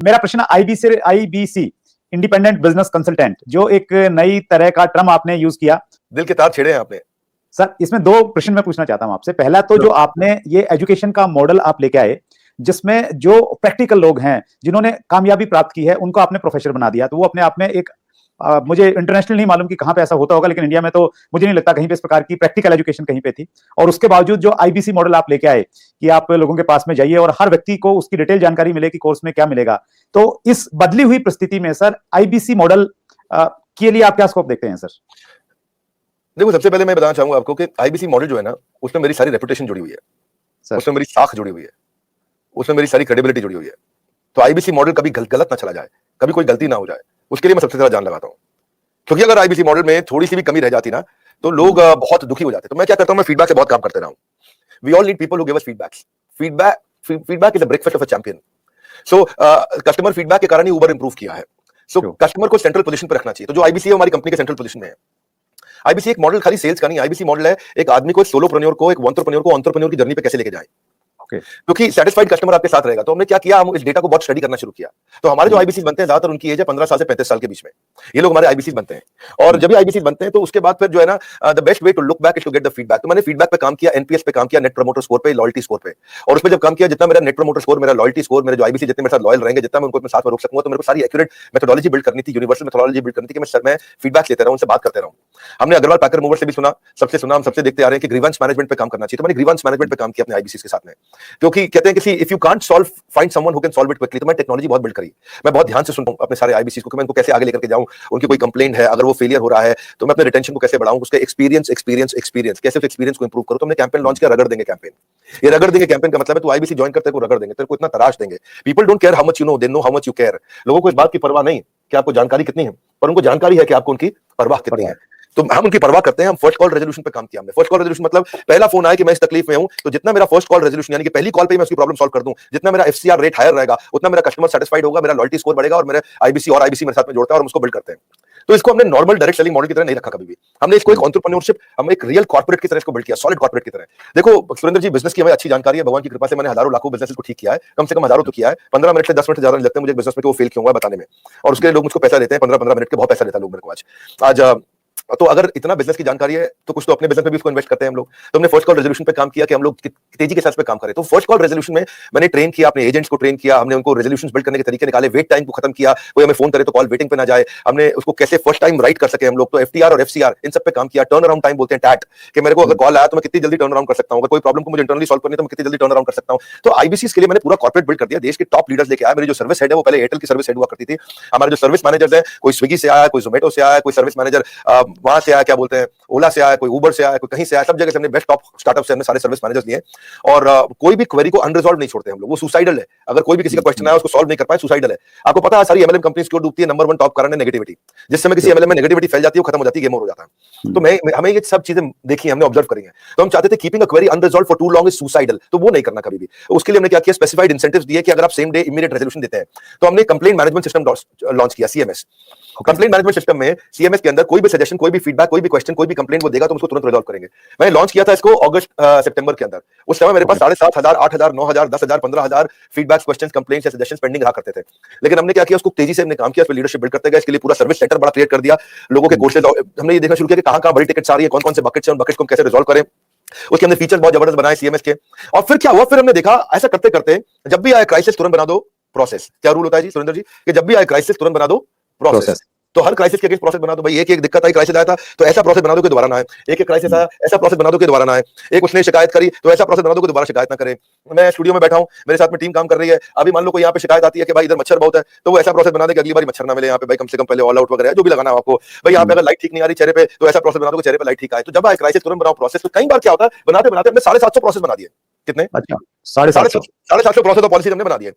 मेरा प्रश्न IBC independent business consultant, जो एक नई तरह का टर्म आपने यूज किया। दिल के तार छेड़े हैं आपने सर। इसमें दो प्रश्न मैं पूछना चाहता हूं आपसे। पहला तो जो आपने ये एजुकेशन का मॉडल आप लेके आए, जिसमें जो प्रैक्टिकल लोग हैं जिन्होंने कामयाबी प्राप्त की है उनको आपने प्रोफेसर बना दिया, तो वो अपने आप में एक मुझे इंटरनेशनल नहीं मालूम कि कहां पे ऐसा होता होगा, लेकिन इंडिया में तो मुझे नहीं लगता कहीं पे इस प्रकार की प्रैक्टिकल एजुकेशन कहीं पे थी। और उसके बावजूद जो आईबीसी मॉडल आप लेके आए कि आप लोगों के पास में जाइए और हर व्यक्ति को उसकी डिटेल जानकारी मिले कि कोर्स में क्या मिलेगा, तो इस बदली हुई परिस्थिति में सर आईबीसी मॉडल के लिए आप क्या स्कोप देखते हैं सर? देखो, सबसे पहले मैं बताना चाहूंगा आपको कि आईबीसी मॉडल जो है ना, उसमें मेरी सारी रेपुटेशन जुड़ी हुई है, उसमें मेरी साख जुड़ी हुई है, उसमें मेरी सारी क्रेडिबिलिटी जुड़ी हुई है। तो आईबीसी मॉडल कभी गलत ना चला जाए, कभी कोई गलती ना हो जाए, उसके लिए मैं सबसे ज्यादा जान लगाता हूं। क्योंकि अगर आईबीसी मॉडल में थोड़ी सी भी कमी रह जाती ना, तो लोग बहुत दुखी हो जाते। तो मैं क्या करता हूं, मैं फीडबैक से बहुत काम करते रहा हूं। We all need people who give us feedback is the breakfast of a champion. So customer feedback के कारण ही उबर इंप्रूव किया है। सो कस्टमर को सेंट्रल पोजीशन पर रखना चाहिए। तो जो आईबीसी है हमारी कंपनी के सेंट्रल पोजीशन में है। आईबीसी एक मॉडल खाली सेल्स का नहीं, आईबीसी मॉडल है एक आदमी को, सोलोप्रेन्योर को, एक एंटरप्रेन्योर की जर्नी पे कैसे लेके जाए, क्योंकि सेटिस्फाइड कस्टमर आपके साथ रहेगा। तो हमने क्या किया, हम इस डेटा को बहुत स्टडी करना शुरू किया। तो हमारे जो आईबीसी बनते हैं, ज्यादातर उनकी एज है 15 साल से 35 साल के बीच में। ये लोग हमारे आईबीसी बनते हैं। और जब भी आईबीसी बनते हैं तो उसके बाद फिर जो है ना, the best way to look back is to get the feedback. तो मैंने फीडबैक पे काम किया, एनपीएस पे काम किया, नेट प्रमोटर स्कोर पे, लॉयल्टी स्कोर पे। और उसमें जब काम किया, जितना मेरा नेट प्रमोटर स्कोर, मेरा लॉयल्टी स्कोर, मेरे जो आईबीसी जितने मेरे साथ लॉयल रहेंगे, जितना मैं उनको अपने साथ में रोक सकूंगा, तो मेरे को सारी एक्यूरेट मेथोडोलॉजी बिल्ड करनी थी, यूनिवर्सल मेथोडोलॉजी बिल्ड करनी थी कि मैं फीडबैक लेते रहूं, उनसे बात करते रहूं। हमने अग्रवाल पैकर मूवर से भी सुना, सबसे सुना, हम सबसे देखते आ रहे हैं कि ग्रीवेंस मैनेजमेंट पे काम करना चाहिए। तो मैंने ग्रीवेंस मैनेजमेंट पे काम किया अपने आईबीसी के साथ में, क्योंकि कहते हैं कि if you can't solve, find someone who can solve it quickly. तो मैं टेक्नोलॉजी बहुत बिल्ड करी। मैं बहुत ध्यान से सुनता हूं अपने सारे आईबीसी को कि मैं इनको कैसे आगे लेकर के जाऊं। उनकी कोई कंप्लेंट है, अगर वो फेलियर हो रहा है, तो मैं अपने रिटेंशन को कैसे बढ़ाऊं, उसका एक्सपीरियंस कैसे उस एक्सपीरियंस को इंप्रूव करूं। तो हमने कैंपेन लॉन्च किया, रगड़ देंगे कैंपेन। ये रगड़ देंगे कैंपेन का मतलब है तू आईबीसी ज्वाइन करते को रगड़ देंगे, तेरे को इतना तराश देंगे। People don't care how much you know, they know how much you care. लोगों को इस बात की परवाह नहीं कि आपको जानकारी कितनी है, पर उनको जानकारी है कि आपको उनकी परवाह कितनी है। तो हम उनकी परवाह करते हैं। हम फर्स्ट कॉल रेजोल्यूशन पे काम किया हमने। फर्स्ट कॉल रेजोल्यूशन मतलब पहला फोन आया कि मैं इस तकलीफ में हूं, तो जितना मेरा फर्स्ट कॉल रेजोल्यूशन यानी कि पहली कॉल पे मैं उसकी प्रॉब्लम सॉल्व कर दूं, जितना मेरा एफसीआर रेट हायर रहेगा, उतना मेरा कस्टमर सेटिस्फाइड होगा, मेरा लॉयल्टी स्कोर बढ़ेगा और मेरे आईबीसी मेरे साथ में जोड़ता है और हम उसको बिल्ड करते हैं। तो इसको हमने नॉर्मल डायरेक्ट सेलिंग मॉडल की तरह नहीं रखा कभी भी। हमने इसको एक एंटरप्रेन्योरशिप, हम एक रियल कॉर्पोरेट की तरह इसको बिल्ड किया, सॉलिड कॉर्पोरेट की तरह। देखो सुरेंद्र जी, बिजनेस की हमें अच्छी जानकारी है, भगवान की कृपा से मैंने हजारों लाखों बिजनेस को ठीक किया है, कम से कम हजारों तो किया है। 15 मिनट से 10 मिनट ज्यादा नहीं लगते मुझे बिजनेस में कि वो फेल क्यों हुआ बताने में, और उसके लिए लोग मुझको पैसा देते हैं। 15-15 मिनट के बहुत पैसा देता है लोग मेरे को आज। तो अगर इतना बिजनेस की जानकारी है तो कुछ तो अपने बिजनेस में भी उसको इन्वेस्ट करते हैं हम लोग। तो हमने फर्स्ट कॉल रेजोल्यूशन पे काम किया कि हम लोग तेजी के साथ पे काम करें। तो फर्स्ट कॉल रेजोल्यूशन में मैंने ट्रेन किया, अपने एजेंट्स को ट्रेन किया, हमने उनको रेजोल्यूशंस बिल्ड करने के तरीके निकाले, वेट टाइम को खत्म किया, कोई हमें फोन करे तो कॉल वेटिंग पे ना जाए, हमने उसको कैसे फर्स्ट टाइम राइट कर सके हम लोग। तो एफटीआर और एफसीआर इन सब पे काम किया। टर्न अराउंड टाइम बोलते हैं टैट, कि मेरे को अगर कॉल आया तो मैं कितनी जल्दी टर्न अराउंड कर सकता हूं, अगर कोई प्रॉब्लम को मुझे इंटरनली सॉल्व करनी है तो मैं कितनी जल्दी टर्न अराउंड कर सकता हूं। तो आईबीसी के लिए मैंने पूरा कॉर्पोरेट बिल्ड कर दिया, देश के टॉप लीडर्स लेके आया। मेरी जो सर्विस हेड है वो पहले एयरटेल की सर्विस हेड हुआ करती थी। हमारे जो सर्विस मैनेजर्स हैं, कोई स्विगी से आया, कोई जोमेटो से आया, कोई सर्विस मैनेजर वहां से आया, क्या बोलते हैं, ओला से आया, कोई उबर से आया, कोई कहीं से आया, सब जगह से हमने बेस्ट टॉप स्टार्टअप से हमने सारे सर्विस मैनेजर्स लिए। और कोई भी क्वेरी को अनरिजॉल्व नहीं छोड़ते हम लोग। वो सुसाइडल है, अगर कोई भी किसी का क्वेश्चन आया उसको सॉल्व नहीं कर पाए, सुसाइडल है। आपको पता है सारी एमएलएम कंपनीज क्यों डूबती है? नंबर 1 टॉप कारण है नेगेटिविटी। जिस समय किसी एमएलएम में नेगेटिविटी फैल जाती है, वो खत्म हो जाती है, गेम ओवर हो जाता है। तो हमें ये सब चीजें देखी, हमने ऑब्जर्व करी हैं। तो हम चाहते थे keeping a query unresolved for too long is suicidal, तो वो नहीं करना कभी भी। उसके लिए हमने क्या किया, स्पेसिफाइड इंसेंटिव्स दिए कि अगर आप सेम डे इमीडिएट रेजोल्यूशन देते हैं तो हमने कंप्लेंट मैनेजमेंट सिस्टम लॉन्च किया, सीएमएस। कंप्लेंट मैनेजमेंट सिस्टम में, सीएमएस के अंदर कोई भी सजेशन, कोई भी फीडबैक, कोई भी क्वेश्चन, कोई भी कंप्लेंट वो देगा तो उसको तुरंत रिजॉल्व करेंगे। मैंने लॉन्च किया था इसको अगस्त सितंबर के अंदर। उस समय मेरे पास 7,500, 8,000, 9,000, 10,000, 15,000 फीडबैक्स, क्वेश्चंस, कंप्लेंट्स या सजेशंस पेंडिंग रहा करते थे। लेकिन हमने क्या किया, उसको तेजी से हमने काम किया, उस पर लीडरशिप बिल्ड करते गए। इसके लिए पूरा सर्विस सेंटर बड़ा क्रिएट कर दिया, लोगों के कोर्सेज हमने ये देखना शुरू किया कि कहां-कहां बड़ी टिकट्स आ रही है, कौन-कौन से बकेट्स हैं, उन बकेट्स को हम कैसे रिजॉल्व करें। उसके अंदर फीचर्स बहुत जबरदस्त बनाए सीएमएस के। और फिर क्या हुआ, फिर हमने देखा ऐसा करते करते जब भी आए क्राइसिस तुरंत बना दो प्रोसेस। क्या रूल होता है जी सुरेंद्र जी, कि जब भी आए क्राइसिस तुरंत बना दो प्रोसेस। तो हर क्राइसिस के अगेंस्ट प्रोसेस बना दो भाई। एक दिक्कत आई, क्राइसिस आया था तो ऐसा प्रोसेस बना दो कि दोबारा ना आए। एक क्राइसिस आया, ऐसा प्रोसेस बना दो कि दोबारा ना आए। एक उसने शिकायत करी तो ऐसा प्रोसेस बना दो कि दोबारा शिकायत ना करे। मैं स्टूडियो में बैठा हूं, मेरे साथ में टीम काम कर रही है, अभी मान लो कोई यहाँ पे शिकायत आती है कि भाई इधर मच्छर बहुत है, तो वो ऐसा प्रोसेस बना दे कि अगली बार मच्छर ना मिले यहाँ पे, भाई कम से कम पहले ऑल आउट वगैरह जो भी लगाना है आपको। भाई यहाँ पे अगर लाइट ठीक नहीं आ रही चेहरे पे, तो ऐसा प्रोसेस बना दो कि चेहरे पे लाइट ठीक आए। तो जब आए क्राइसिस तुरंत बनाओ प्रोसेस। तो कई बार क्या होता है, बनाते बनाते हमने 750 प्रोसेस बना दिए। कितने? अच्छा, 750 प्रोसेस और पॉलिसी हमने बना दिए।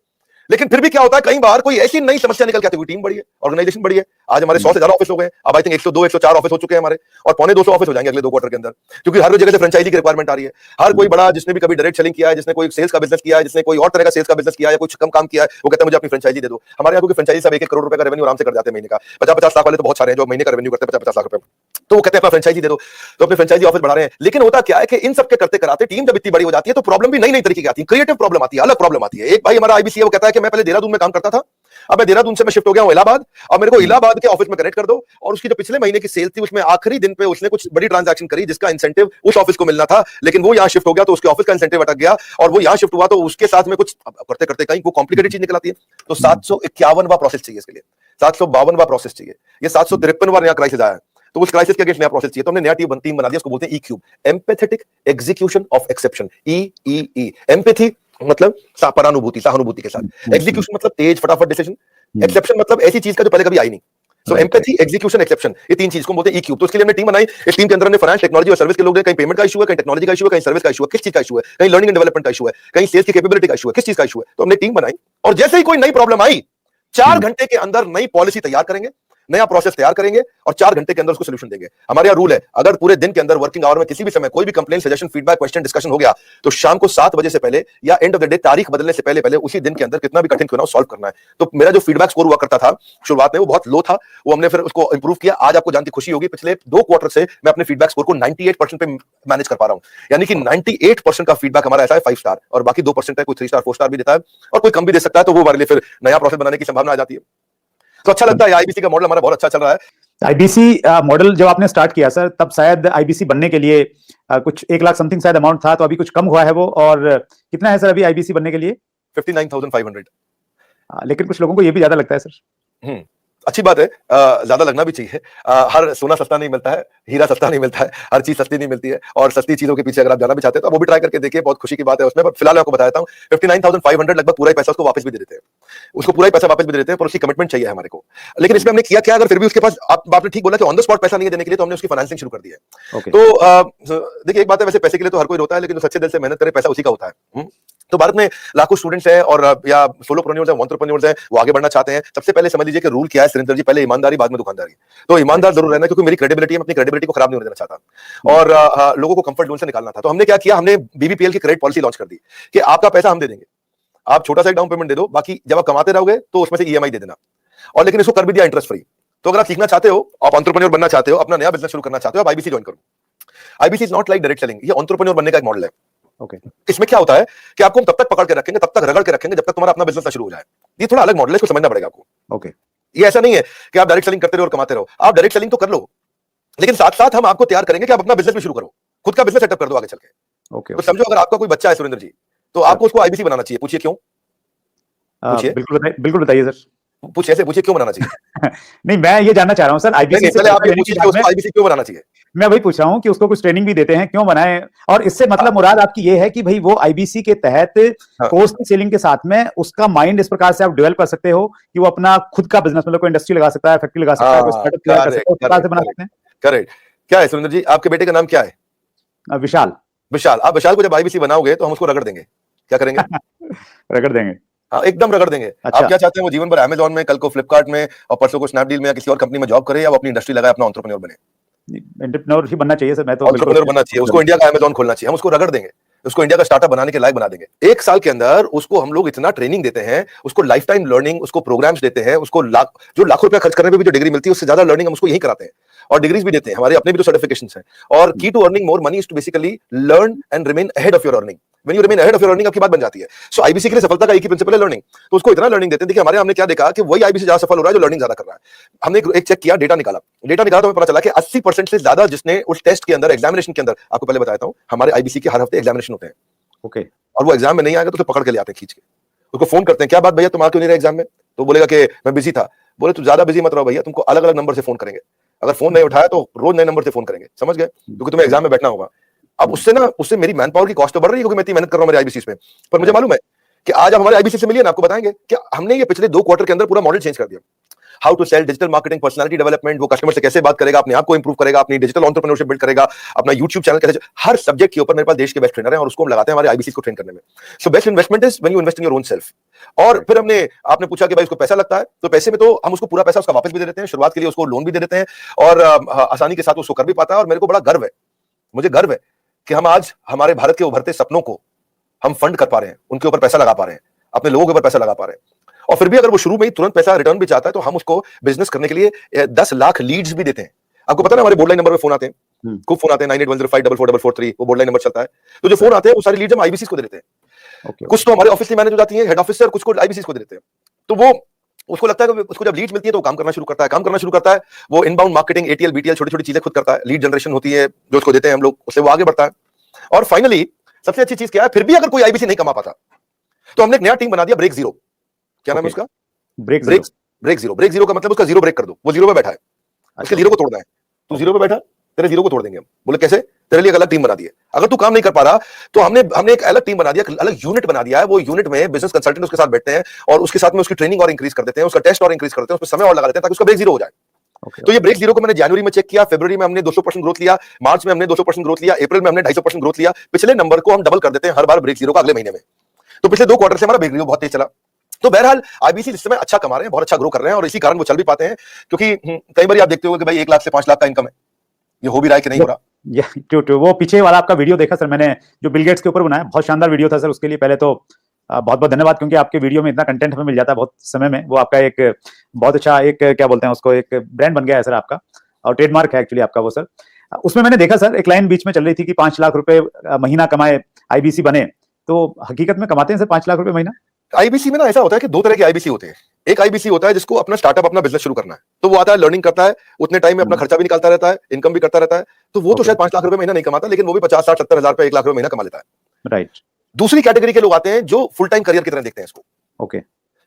लेकिन फिर भी क्या होता है, कई बार कोई ऐसी नई समस्या निकल के आती है, टीम बड़ी है, ऑर्गेनाइजेशन बड़ी है। आज हमारे 100 से ज्यादा ऑफिस हो गए, अब आई थिंक 102, 104 ऑफिस हो चुके हैं हमारे, और पौने 200 ऑफिस हो जाएंगे अगले 2 क्वार्टर के अंदर, क्योंकि हर जगह से फ्रेंचाइजी की रिक्वायरमेंट आ रही है। हर कोई बड़ा, जिसने भी कभी डायरेक्ट सेलिंग किया है, जिसने कोई सेल्स का बिजनेस किया है, जिसने कोई और तरह का सेल्स का बिजनेस किया है, कुछ कम काम किया है, वो कहता है मुझे अपनी फ्रेंचाइजी दे दो। हमारे यहाँ फ्रेंचाइजी सब 1-1 करोड़ रुपए का रेवेन्यू आराम से कर जाते हैं महीने का। 50-50 लाख वाले तो बहुत सारे हैं जो महीने का रेवेन्यू करते हैं 50-50 लाख रुपए। तो वो कहते हैं अपना फ्रेंचाइजी दे दो, तो अपने फ्रेंचाइजी ऑफिस बढ़ा रहे हैं। लेकिन होता क्या है कि इन सब के करते कराते टीम जब इतनी बड़ी हो जाती है तो प्रॉब्लम भी नई नई तरीके की आती है, क्रिएटिव प्रॉब्लम आती है, अलग प्रॉब्लम आती है। एक भाई हमारा आईबीसी है, वो कहता है कि मैं पहले देहरादून में काम करता था, अब मैं देहरादून से मैं शिफ्ट हो गया हूं इलाहाबाद, और मेरे को इलाहाबाद के ऑफिस में कनेक्ट कर दो, और उसकी जो पिछले महीने की सेल थी उसमें आखिरी दिन पे उसने कुछ बड़ी ट्रांजैक्शन करी जिसका इंसेंटिव उस ऑफिस को मिलना था, लेकिन वो यहाँ शिफ्ट हो गया तो उसके ऑफिस का इंसेंटिव अटक गया, और वो यहाँ शिफ्ट हुआ तो उसके साथ में कुछ करते करते कहीं वो कॉम्प्लिकेटेड चीज निकल आती है। तो 751वां प्रोसेस चाहिए इसके लिए, 752वां प्रोसेस चाहिए, ये 753वां नया क्राइसिस आया है, तो उस क्राइसिस के अगेंस्ट नया प्रोसेस चाहिए। तो हमने नया टीम बना दिया, उसको बोलते हैं E cube, empathetic execution of exception. E empathy मतलब परानुभूति, सहानुभूति के साथ, एग्जीक्यूशन मतलब तेज फटाफट डिसीजन, एक्सेप्शन मतलब ऐसी चीज का जो पहले कभी आई नहीं। सो एम्पैथी, एग्जीक्यूशन, एक्सेप्शन, ये तीन चीज को बोलते हैं ई क्यूब। तो इसके लिए हमने टीम बनाई। इस टीम के अंदर हमने फाइनेंस, टेक्नोलॉजी और सर्विस के लोग हैं। कहीं पेमेंट का इशू है, कहीं टेक्नोलॉजी का इशू है, कहीं सर्विस का इशू है, किस चीज का इशू है, कहीं लर्निंग एंड डेवलपमेंट का इशू है, कहीं सेल्स की कैपेबिलिटी का इशू है, किस चीज का इशू है। तो हमने टीम बनाई, और जैसे ही कोई नई प्रॉब्लम आई 4 घंटे के अंदर नई पॉलिसी तैयार करेंगे, नया प्रोसेस तैयार करेंगे, और 4 घंटे के अंदर उसको सोल्यूशन देंगे। हमारे यहाँ रूल है, अगर पूरे दिन के अंदर वर्किंग आवर में किसी भी समय कोई भी complaint, suggestion, feedback, question, discussion हो गया, तो शाम को 7 बजे से पहले या एंड ऑफ द डे तारीख बदलने से पहले उसी दिन के अंदर कितना भी कठिन क्यों ना हो सॉल्व करना है। तो मेरा जो फीडबैक स्कोर हुआ करता था शुरुआत में वो बहुत लो था, वो हमने फिर उसको इंप्रूव किया। आज आपको जानती खुशी होगी, पिछले 2 क्वार्टर से मैं अपने फीडबैक स्कोर को 98% पे मैनेज कर पा रहा हूं। यानी कि 98% का फीडबैक हमारा ऐसा है 5 स्टार, और बाकी 2% है, कोई 3 स्टार 4 स्टार भी देता है, और कोई कम भी दे सकता है। तो वो हमारे लिए फिर नया प्रोसेस बनाने की संभावना आ जाती है। तो अच्छा लगता है, आईबीसी का मॉडल हमारा बहुत अच्छा चल रहा है। आईबीसी मॉडल जब आपने स्टार्ट किया सर, तब शायद आईबीसी बनने के लिए कुछ 1 लाख समथिंग शायद अमाउंट था, तो अभी कुछ कम हुआ है वो, और कितना है सर अभी आईबीसी बनने के लिए? 59,500। लेकिन कुछ लोगों को ये भी ज्यादा लगता है सर। अच्छी बात है, ज्यादा लगना भी चाहिए। हर सोना सस्ता नहीं मिलता है, हीरा सस्ता नहीं मिलता है, हर चीज सस्ती नहीं मिलती है, और सस्ती चीजों के पीछे अगर आप जाना भी चाहते हैं तो वो भी ट्राई करके देखिए, बहुत खुशी की बात है उसमें। फिलहाल आपको बता देता हूँ 59,500 लगभग पूरा ही पैसा उसको वापस भी दे देते हैं, उसको पूरा ही पैसा वापस भी दे देते हैं, पर उसकी कमिटमेंट चाहिए हमारे को। लेकिन इसमें हमने किया क्या, अगर फिर भी उसके पास, आपने ठीक बोला कि ऑन द स्पॉट पैसा नहीं देने के लिए, तो हमने उसकी फाइनेंसिंग शुरू कर दी है। तो देखिए, एक बात है, वैसे पैसे के लिए तो हर कोई रोता है, लेकिन जो सच्चे दिल से मेहनत करे पैसा उसी का होता है। तो भारत में लाखों स्टूडेंट्स हैं, और या सोलोप्रेन्योर्स हैं, एंटरप्रेन्योर्स हैं, वो आगे बढ़ना चाहते हैं। सबसे पहले समझ लीजिए कि रूल क्या है सुरेंद्र जी, पहले ईमानदारी बाद में दुकानदारी। तो ईमानदार जरूर रहना, क्योंकि मेरी क्रेडिबिलिटी है, मैं अपनी क्रेडिबिलिटी को खराब नहीं होने देना चाहता, और लोगों को कंफर्ट जोन से निकालना था। तो हमने क्या किया, हमने बीबीपीएल की क्रेडिट पॉलिसी लॉन्च कर दी कि आपका पैसा हम दे देंगे, आप छोटा सा डाउन पेमेंट दे दो, बाकी जब आप कमाते रहोगे तो उसमें से ईएमआई दे देना। और लेकिन इसको कर भी दिया इंटरेस्ट फ्री। तो अगर आप सीखना चाहते हो, आप एंटरप्रेन्योर बनना चाहते हो, अपना नया बिजनेस शुरू करना चाहते हो, आप आईबीसी ज्वाइन करो। IBC is not like direct selling, ये एंटरप्रेन्योर बनने का एक मॉडल है। इसमें क्या होता है कि आपको हम तब तक पकड़ के रखेंगे, तब तक रगड़ के रखेंगे, जब तक तुम्हारा अपना बिजनेस शुरू हो जाए। ये थोड़ा अलग मॉडल है, इसको समझना पड़ेगा आपको। ये ऐसा नहीं है कि आप डायरेक्ट सेलिंग करते रहो और कमाते रहो। आप डायरेक्ट सेलिंग तो कर लो, लेकिन साथ साथ हम आपको तैयार करेंगे कि आप अपना बिजनेस भी शुरू करो, खुद का बिजनेस सेटअप कर दो आगे चल के। तो समझो, अगर आपका कोई बच्चा है सुरेंद्र जी, तो आपको उसको आईबीसी बनाना चाहिए। पूछिए क्यों? बिल्कुल बताइए सर। ऐसे पूछिए क्यों बनाना चाहिए। नहीं, मैं ये जानना चाह रहा हूँ सर, आईबीसी से पहले आप ये पूछिए कि उसको आईबीसी क्यों बनाना चाहिए। मैं वही पूछ रहा हूँ कि उसको कुछ ट्रेनिंग भी देते हैं, क्यों बनाए? और इससे मतलब मुराद आपकी ये है कि भाई वो आईबीसी के तहत कोर्स की सेलिंग के साथ में उसका माइंड इस प्रकार से आप डेवलप कर सकते हो कि वो अपना खुद का बिजनेस, मतलब कोई इंडस्ट्री लगा सकता है, फैक्ट्री लगा सकता है, कोई स्टार्टअप कर सकता है, उस प्रकार से बना सकते हैं। करेक्ट। क्या है सुरेंद्र जी, आपके बेटे का नाम क्या है? विशाल। विशाल। आप विशाल को जब आईबीसी बनाओगे तो हम उसको रगड़ देंगे। क्या करेंगे? रगड़ देंगे। हाँ, एकदम रगड़ देंगे। अच्छा। आप क्या चाहते हैं, वो जीवन भर अमेज़न में, कल को फ्लिपकार्ट में, और परसों को स्नैपडील में या किसी और कंपनी में जॉब करे, या वो अपनी इंडस्ट्री लगाए, अपना एंटरप्रेन्योर बने? एंटरप्रेन्योर ही बनना चाहिए सर। मैं तो एंटरप्रेन्योर बनना चाहिए, उसको इंडिया का अमेज़न खोलना चाहिए, हम उसको रगड़ देंगे, उसको इंडिया का स्टार्टअप बनाने के लायक बना देंगे। 1 साल के अंदर उसको हम लोग इतना ट्रेनिंग देते हैं, उसको लाइफ टाइम लर्निंग, उसको प्रोग्राम्स देते हैं, उसको लाखों रुपया खर्च करने पे भी जो डिग्री मिलती है उससे ज्यादा लर्निंग हम उसको यही कराते हैं, और डिग्रीज भी देते हैं। हमारे अपने भी तो सर्टिफिकेशंस हैं। और key to earning more money is to basically learn and remain ahead of your earning. When you remain ahead of your earning, आपकी बात बन जाती है। So आईबीसी के लिए सफलता का एक ही प्रिंसिपल है, लर्निंग। तो उसको इतना लर्निंग देते हैं। देखिए, हमारे हमने क्या देखा कि वही आईबीसी ज्यादा सफल हो रहा है जो लर्निंग ज्यादा कर रहा है। हमने एक चेक किया, डेटा निकाला तो हमें पता चला कि 80% से ज्यादा जिसने उस टेस्ट के अंदर, एग्जामिनेशन के अंदर, आपको पहले बताता हूं, हमारे आईबीसी के हर हफ्ते एग्जामिनेशन होते हैं। और वो एग्जाम में नहीं आएगा तो उसे पकड़ के ले आते हैं खींच के, उसको फोन करते हैं, क्या बात भैया तुम आ क्यों नहीं रहे एग्जाम में? तो बोलेगा कि मैं बिजी था। बोले तू ज्यादा बिजी मत रहो भैया, तुमको अलग अलग नंबर से फोन करेंगे, अगर फोन नहीं उठाया तो रोज नए नंबर से फोन करेंगे, समझ गए? क्योंकि तुम्हें एग्जाम में बैठना होगा। अब उससे मेरी मैन पावर की कॉस्ट तो बढ़ रही है, क्योंकि मैं इतनी मेहनत कर रहा हूं मेरे आईबीसी पे। पर मुझे मालूम है कि आज आप हमारे आईबीसी से मिलिए ना, आपको बताएंगे कि हमने ये पिछले 2 क्वार्टर के अंदर पूरा मॉडल चेंज कर दिया। How to sell, digital marketing, personality development, वो कस्टमर से कैसे बात करेगा, अपने आप को इंप्रूव करेगा, अपनी डिजिटल एंटरप्रेन्योरशिप बिल्ड करेगा, अपना यूट्यूब चैनल कैसे, हर सब्जेक्ट के ऊपर मेरे पास देश के बेस्ट ट्रेनर हैं, और उसको हम लगाते हैं हमारे आईबीसी को ट्रेन करने में। So best investment is when you invest in your own self. और फिर आपने पूछा कि भाई उसको पैसा लगता है, तो पैसे में तो हम उसको पूरा पैसा उसका वापस भी दे देते हैं, शुरुआत के लिए उसको लोन भी दे देते हैं, और आसानी के साथ उसको कर भी पाता है। और मेरे को बड़ा गर्व है, मुझे गर्व है कि हम आज हमारे भारत के उभरते सपनों को हम फंड कर पा रहे हैं, उनके ऊपर पैसा लगा पा रहे हैं, अपने लोगों के ऊपर पैसा लगा पा रहे हैं। और फिर भी अगर वो शुरू में ही तुरंत पैसा रिटर्न भी चाहता है, तो हम उसको बिजनेस करने के लिए 10 लाख लीड्स भी देते हैं। आपको पता है हमारे बोर्ड लाइन नंबर पे फोन आते हैं, खूब फोन आते हैं, 9810544443, वो बोर्ड लाइन नंबर चलता है। तो जो फोन आते हैं वो सारी लीड्स हम आईबीसी को दे देते हैं। कुछ तो हमारे ऑफिस से मैनेज हो जाती है, हेड ऑफिस से, और कुछ को आईबीसी को दे देते हैं। तो वो उसको लगता है कि उसको जब लीड मिलती है तो वो काम करना शुरू करता है, वो इनबाउंड मार्केटिंग, एटीएल बीटीएल छोटी छोटी चीजें खुद करता है, लीड जनरेशन होती है जो उसको देते हैं हम लोग, उससे वो आगे बढ़ता है। और फाइनली सबसे अच्छी चीज क्या है, फिर भी अगर कोई आईबीसी नहीं कमा पाता तो हमने एक नया टीम बना दिया, ब्रेक जीरो। क्या नाम है उसका? Break zero. ब्रेक जीरो का मतलब उसका जीरो ब्रेक कर दो, वो जीरो पे बैठा है, उसके जीरो को तोड़ना है। तू जीरो पे बैठा, तेरे जीरो को तोड़ देंगे हम। बोले कैसे? तेरे लिए एक अलग टीम बना दी है, अगर तू काम नहीं कर पा रहा तो हमने एक अलग टीम बना दिया, अलग यूनिट बना दिया है। वो यूनिट में बिजनेस कंसल्टेंट उसके साथ बैठते हैं और उसके साथ में उसकी ट्रेनिंग और इंक्रीज कर देते हैं, उसका टेस्ट और इंक्रीज कर देते हैं, उसमें समय और लगा देते हैं ताकि उसका ब्रेक जीरो हो जाए। तो ये ब्रेक जीरो को मैंने जनवरी में चेक किया, फरवरी में हमने 200% ग्रोथ लिया, मार्च में हमने 200% ग्रोथ लिया, अप्रैल में हमने 250% ग्रोथ लिया। पिछले नंबर को हम डबल कर देते हैं हर बार ब्रेक जीरो का अगले महीने में। तो पिछले 2 क्वार्टर से हमारा ब्रेक जीरो बहुत तेज चला। तो बहरहाल आईबीसी इस समय अच्छा कमा रहे हैं, बहुत अच्छा ग्रो कर रहे हैं और इसी कारण वो चल भी पाते हैं। क्योंकि कई बार आप देखते हो कि भाई 1 लाख से 5 लाख का इनकम है, ये हो भी रहा है कि नहीं हो रहा। वो पीछे वाला आपका वीडियो देखा सर मैंने, जो बिल गेट्स के ऊपर बनाया, बहुत शानदार वीडियो था सर। उसके लिए पहले तो बहुत बहुत धन्यवाद, क्योंकि आपके वीडियो में इतना कंटेंट हमें मिल जाता है बहुत समय में। वो आपका एक बहुत अच्छा एक क्या बोलते हैं उसको, एक ब्रांड बन गया है सर आपका, और ट्रेडमार्क है एक्चुअली आपका वो सर। उसमें मैंने देखा सर एक लाइन बीच में चल रही थी कि 5 लाख रुपए महीना कमाए आईबीसी बने, तो हकीकत में कमाते हैं सर 5 लाख रुपए महीना? आईबीसी में ना ऐसा होता है कि 2 तरह के आईबीसी होते हैं। एक आईबीसी होता है जिसको अपना स्टार्टअप, अपना बिजनेस शुरू करना है, तो वो आता है, लर्निंग करता है, उतने टाइम में अपना खर्चा भी निकालता रहता है, इनकम भी करता रहता है। तो वो तो शायद 5 लाख रुपए महीना नहीं कमाता, लेकिन वो भी 50, 60, 70 हजार रुपए, 1 लाख रुपए महीना कमा लेता है। राइट। दूसरी कैटेगरी के लोग आते हैं जो फुल टाइम करियर की तरह देखते हैं इसको। ओके।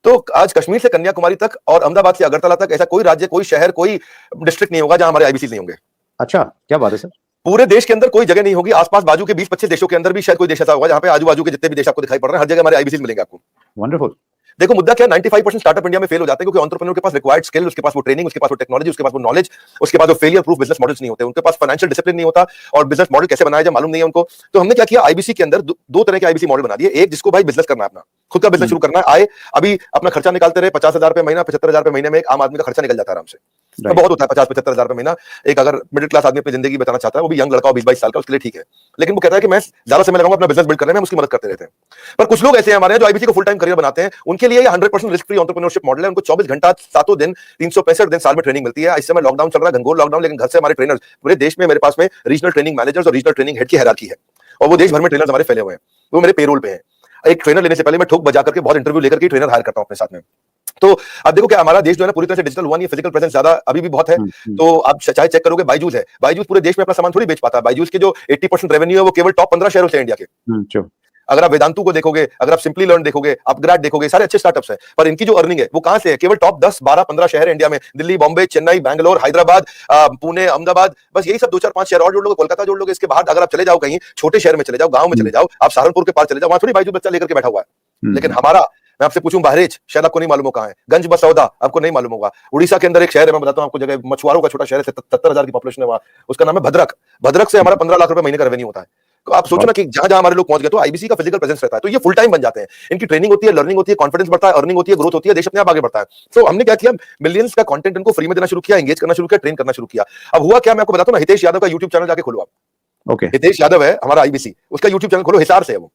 तो आज कश्मीर से कन्याकुमारी तक और अहमदाबाद से अगरतला तक ऐसा कोई राज्य, कोई शहर, कोई डिस्ट्रिक्ट नहीं होगा जहां हमारे आईबीसी नहीं होंगे। अच्छा, क्या बात है सर। पूरे देश के अंदर कोई जगह नहीं होगी, आसपास बाजू के 20-25 देशों के अंदर भी शायद कोई देश ऐसा होगा जहां पे आजू बाजू के जितने भी देश आपको दिखाई पड़ रहे हैं, हर जगह हमारे आईबीसी मिलेंगे आपको। वंडरफुल। देखो मुद्दा क्या, 95% स्टार्टअप इंडिया में फेल हो जाते हैं क्योंकि एंटरप्रेन्योर के पास रिक्वायर्ड स्किल, उसके पास वो ट्रेनिंग, उसके पास वो टेक्नोलॉजी, उसके पास वो नॉलेज, उसके पास वो फेलियर प्रूफ बिजनेस मॉडल्स नहीं होते, उनके पास फाइनेंशियल डिसिप्लिन नहीं होता और बिजनेस मॉडल कैसे बनाया जाए मालूम नहीं है उनको। तो हमने क्या किया, आईबीसी के अंदर 2 तरह के आईबीसी मॉडल बना दिए। एक जिसको भाई बिजनेस करना है, अपना खुद का बिजनेस शुरू करना है, आए अभी अपना खर्चा निकालते रहे, 50,000 रुपए महीना, 75,000 रुपए महीने में एक आम आदमी का खर्चा निकल जाता है आराम से। तो बहुत होता है 50-75,000 रुपए महीना। एक अगर मिडिल क्लास आदमी अपनी जिंदगी बताना चाहता है, वो भी यंग लड़का हो 20-22 साल का, उसके लिए ठीक है। लेकिन वो कहता है कि मैं ज्यादा समय लगाऊंगा अपना बिजनेस बिल्ड करने में, हम उसकी मदद करते रहते हैं। पर कुछ लोग ऐसे हमारे हैं जो आईबीसी को फुल टाइम करियर बनाते हैं, उनके लिए ये 100% रिस्क फ्री एंटरप्रेन्योरशिप मॉडल है। उनको 24 घंटा 7 दिन 365 दिन साल में ट्रेनिंग मिलती है। इस समय लॉकडाउन चल रहा है, घनघोर लॉकडाउन, लेकिन घर से हमारे ट्रेनर्स पूरे देश में, मेरे पास में रीजनल ट्रेनिंग मैनेजर्स और रीजनल ट्रेनिंग हेड की हायरार्की है और वो देश भर में ट्रेनर्स हमारे फैले हुए हैं, वो मेरे पेरोल पे हैं। एक ट्रेनर लेने से पहले मैं ठोक बजा करके बहुत इंटरव्यू लेकर के ट्रेनर हायर करता हूं अपने साथ में। तो अब देखो क्या हमारा देश जो है ना पूरी तरह से डिजिटल हुआ नहीं है, फिजिकल प्रेजेंस ज्यादा अभी भी बहुत है। तो आप चाहे चेक करोगे, बायजूस है, बायजूस पूरे देश में अपना सामान थोड़ी बेच पाता है। बायजूस के जो 80% रेवेन्यू है वो केवल टॉप 15 शहरों से इंडिया के। अगर आप वेदांतु को देखोगे, अगर आप सिंपली लर्न देखोगे, अपग्रेड देखोगे, सारे अच्छे स्टार्टअप्स हैं, पर इनकी जो अर्निंग है वो कहां से है? केवल टॉप 10, 12, 15 शहर है इंडिया में, दिल्ली, बॉम्बे, चेन्नई, बैंगलोर, हैदराबाद, पुणे, अहमदाबाद, बस यही सब 2-4-5 शहर और जोड़ लोगे, कोलकाता जोड़ लोगे। इसके बाद अगर आप चले जाओ कहीं छोटे शहर में चले जाओ, गांव में चले जाओ, आप सहारनपुर के पास चले जाओ, वहां थोड़ी बायजूस बच्चा लेकर के बैठा हुआ है। लेकिन हमारा, मैं आपसे पूछूं, बहरेच शायद आपको नहीं मालूम हो कहां है, गंज बसौदा आपको नहीं मालूम होगा, उड़ीसा के अंदर एक शहर है, मैं बताता हूं आपको जगह, मछुआरों का छोटा शहर है, 70,000 की पॉपुलेशन है वहां, उसका नाम है भद्रक। भद्रक से हमारा 15 लाख रुपए महीने का रेवेन्यू होता है। तो आप सोचो ना कि जहां जहां हमारे लोग पहुंच गए, तो आईबीसी का फिजिकल प्रेजेंस रहता है, तो ये फुल टाइम बन जाते हैं। इनकी ट्रेनिंग होती है, लर्निंग होती है, कॉन्फिडेंस बढ़ता है, अर्निंग होती है, ग्रोथ होती है, देश अपने आप आगे बढ़ता है। तो हमने क्या किया, मिलियंस का कंटेंट इनको फ्री में देना शुरू किया, एंगेज करना शुरू किया, ट्रेन करना शुरू किया। अब हुआ क्या, मैं आपको बताता हूं ना, हितेश यादव का यूट्यूब चैनल जाके खोलो आप। ओके। हितेश यादव है हमारा आईबीसी, उसका यूट्यूब चैनल खोलो, हिसार से है वो।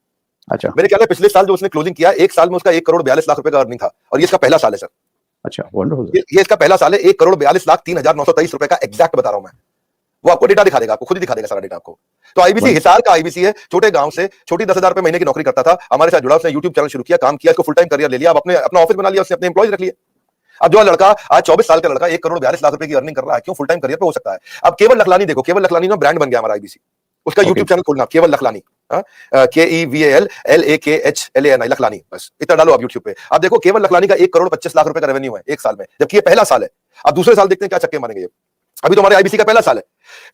अच्छा। मेरे ख्याल है पिछले साल जो उसने क्लोजिंग किया, 1 साल में उसका 1 करोड़ 42 लाख रुपए का अर्निंग था, और ये इसका पहला साल है सर। अच्छा, वंडरफुल। ये इसका पहला साल है। 1 करोड़ 42 लाख 3,923 रुपए का एग्जैक्ट बता रहा हूं मैं, वो आपको डेटा दिखा देगा, आपको खुद ही दिखा देगा सारा डेटा आपको। तो आईबीसी हिसार का आईबीसी है, छोटे गांव से, छोटी 10,000 रुपए महीने की नौकरी करता था, हमारे साथ जुड़ा, उसने यूट्यूब चैनल शुरू किया, काम किया, इसको फुल टाइम करियर ले लिया, अब अपना ऑफिस बना लिया, उसने अपने एम्प्लॉयज रख लिए। अब जो लड़का आज 24 साल का लड़का 1 करोड़ 42 लाख रुपए की अर्निंग कर रहा है, क्यों? फुल टाइम करियर पे हो सकता है। अब केवल लखलानी देखो, केवल लखलानी ना ब्रांड बन गया हमारा आईबीसी, उसका यूट्यूब चैनल खोलना, केवल लखलानी, KEVALLAKHLANI, लखलानी, बस इतना डालो आप यूट्यूब पे। आप देखो केवल लखलानी का 1 करोड़ 25 लाख रुपए का रेवेन्यू है 1 साल में, जबकि ये पहला साल है। अब दूसरे साल देखते हैं क्या चक्के मारेंगे ये। अभी तो हमारे आईबीसी का पहला साल है,